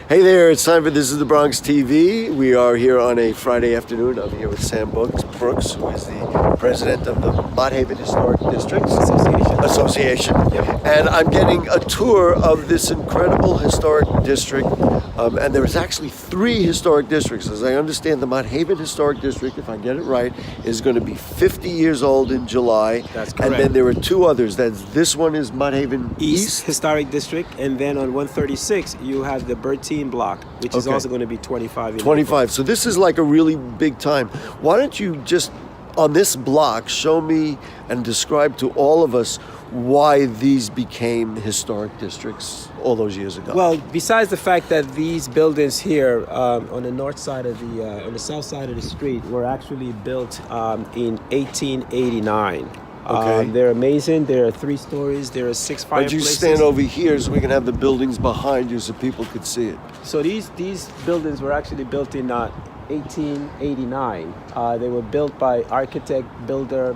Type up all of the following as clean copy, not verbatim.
Hey there, it's time for This is the Bronx TV. We are here on a Friday afternoon. I'm here with Sam Brooks, who is the president of the Mott Historic Districts Association. Yep. And I'm getting a tour of this incredible historic district. And there is actually 3 historic districts. As I understand, the Mott Historic District, if I get it right, is going to be 50 years old in July. That's correct. And then there are 2 others. This one is Mott East Historic District, and then on 136 you have the Bertine block, which is also going to be 25 years. 25. So this is like a really big time. Why don't you just, on this block, show me and describe to all of us why these became historic districts all those years ago? Well, besides the fact that these buildings here on the north side of on the south side of the street were actually built in 1889. Okay. They're amazing. There are 3 stories. There are 6 Why'd fireplaces. you stand over here so we can have the buildings behind you so people could see it? So these buildings were actually built in 1889. They were built by architect builder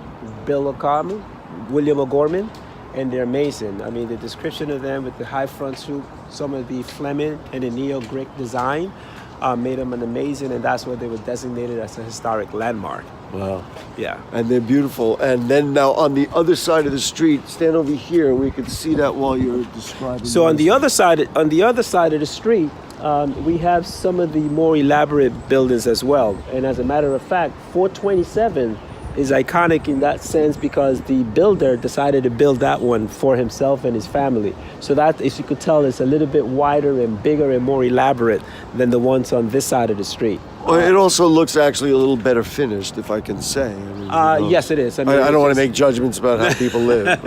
William O'Gorman, and they're amazing. I mean, the description of them with the high front roof, some of the Fleming and the neo-Greek design made them an amazing, and that's why they were designated as a historic landmark. Wow. Yeah. And they're beautiful. And then now on the other side of the street, stand over here, we can see that while you're describing. So on the other side of the street, we have some of the more elaborate buildings as well. And as a matter of fact, 427 is iconic in that sense because the builder decided to build that one for himself and his family. So that, as you could tell, is a little bit wider and bigger and more elaborate than the ones on this side of the street. Well, it also looks actually a little better finished, if I can say. I mean, yes, it is. I don't want to make judgments about how people live.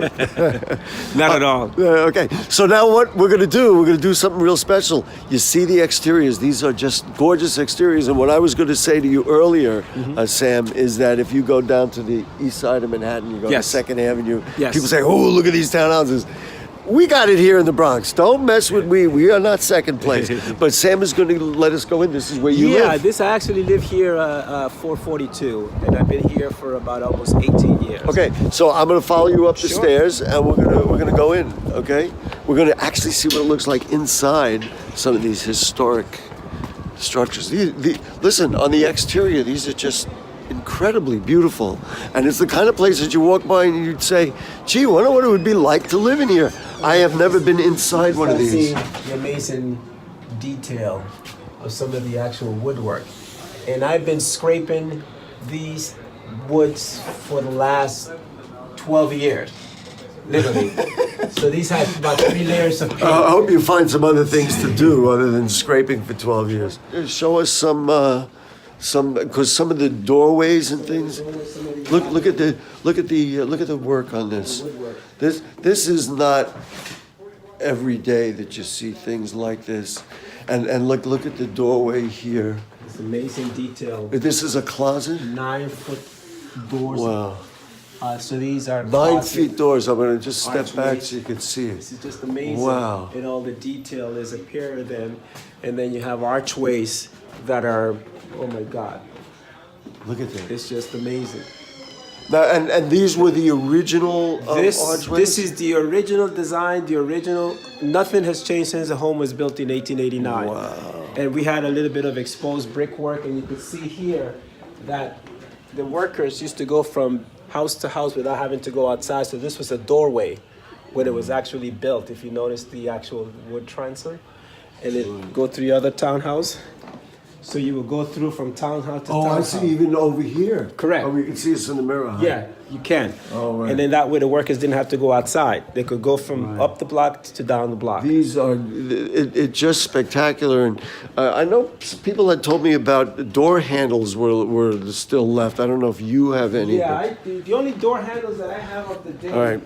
Not at all. Okay, so now what we're going to do something real special. You see the exteriors. These are just gorgeous exteriors. And what I was going to say to you earlier, Sam, is that if you go down to the east side of Manhattan, you go to 2nd Avenue, people say, oh, look at these townhouses. We got it here in the Bronx. Don't mess with we. We are not second place. But Sam is going to let us go in. This is where you live. Yeah, I actually live here 442, and I've been here for about almost 18 years. Okay, so I'm going to follow you up the stairs, and we're gonna go in. Okay, we're going to actually see what it looks like inside some of these historic structures. Listen, on the exterior, these are just incredibly beautiful, and it's the kind of place that you walk by and you'd say, gee, I wonder what it would be like to live in here. I have never been inside one of these. See the amazing detail of some of the actual woodwork, and I've been scraping these woods for the last 12 years, literally. So these have about 3 layers of paint. I hope you find some other things to do other than scraping for 12 years. Show us some because some of the doorways and things. Look at the work on this. This is not every day that you see things like this. And look at the doorway here. It's amazing detail. This is a closet? 9-foot doors. Wow. So these are 9 feet doors. I'm going to just step back archways. so you can see it. This is just amazing. Wow. And all the detail is a pair of them. And then you have archways that are, oh my God. Look at that. It's just amazing. Now, and these were the original archways? This is the original design, nothing has changed since the home was built in 1889. Wow. And we had a little bit of exposed brickwork, and you can see here that the workers used to go from house to house without having to go outside. So this was a doorway when it was actually built, if you notice the actual wood transom. And then go through the other townhouse. So you will go through from townhouse to townhouse. I see, even over here. Correct. Oh, we can see us in the mirror. Huh? Yeah, you can. Oh, right. And then that way the workers didn't have to go outside. They could go from up the block to down the block. These are, it's just spectacular. And I know people had told me about door handles were still left. I don't know if you have any. Yeah, the only door handles that I have up to date. All right.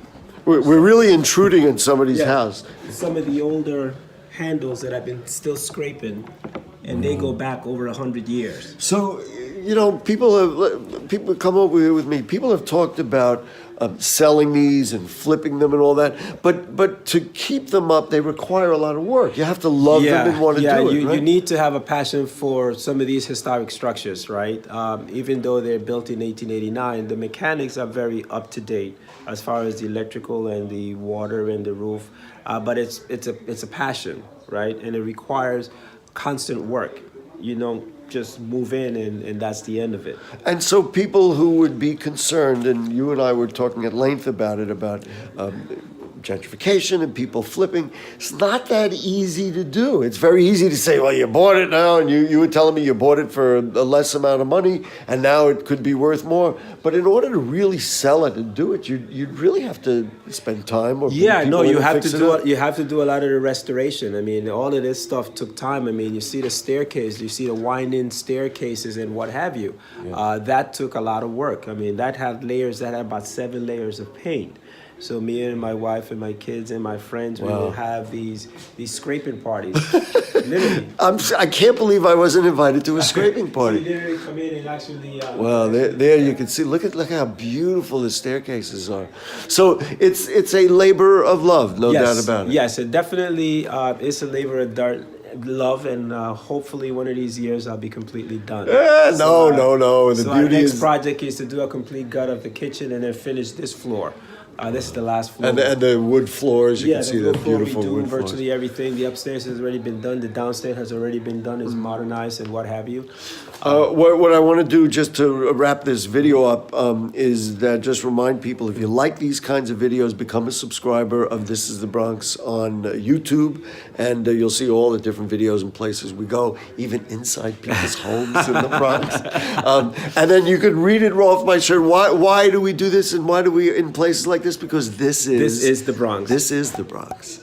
We're really intruding in somebody's house. Some of the older handles that I've been still scraping, and they go back over 100 years. So, people come over here with me. People have talked about selling these and flipping them and all that. But to keep them up, they require a lot of work. You have to love them and want to do it, right? You need to have a passion for some of these historic structures, right? Even though they're built in 1889, the mechanics are very up to date as far as the electrical and the water and the roof. But it's a passion, right? And it requires constant work. You don't just move in and that's the end of it. And so people who would be concerned, and you and I were talking at length about it, about gentrification and people flipping, it's not that easy to do. It's very easy to say, well, you bought it now, and you were telling me you bought it for a less amount of money, and now it could be worth more. But in order to really sell it and do it, you'd really have to spend time. Or Yeah, no, you have to fix it do up. you have to do a lot of the restoration. I mean, all of this stuff took time. I mean, you see the staircase, you see the winding staircases and what have you. That took a lot of work. I mean, that had layers. That had about 7 layers of paint. So me and my wife and my kids and my friends, we will have these scraping parties. Literally. I can't believe I wasn't invited to a scraping We party. literally come in and actually. Well, there you can see. Look how beautiful the staircases are. So it's a labor of love, no doubt about it. Yes, it definitely is a labor of love, and hopefully one of these years I'll be completely done. No. The So our beauty next is, project is to do a complete gut of the kitchen and then finish this floor. This is the last floor. and the wood floors. You can see the the floor, beautiful we do wood floors. virtually everything. The upstairs has already been done. The downstairs has already been done. It's modernized and what have you. What I want to do, just to wrap this video up, is that just remind people, if you like these kinds of videos, become a subscriber of This is the Bronx on YouTube, and you'll see all the different videos and places we go, even inside people's homes in the Bronx. And then you can read it off my shirt. Why do we do this, and why do we in places like this? Because this is the Bronx. This is the Bronx.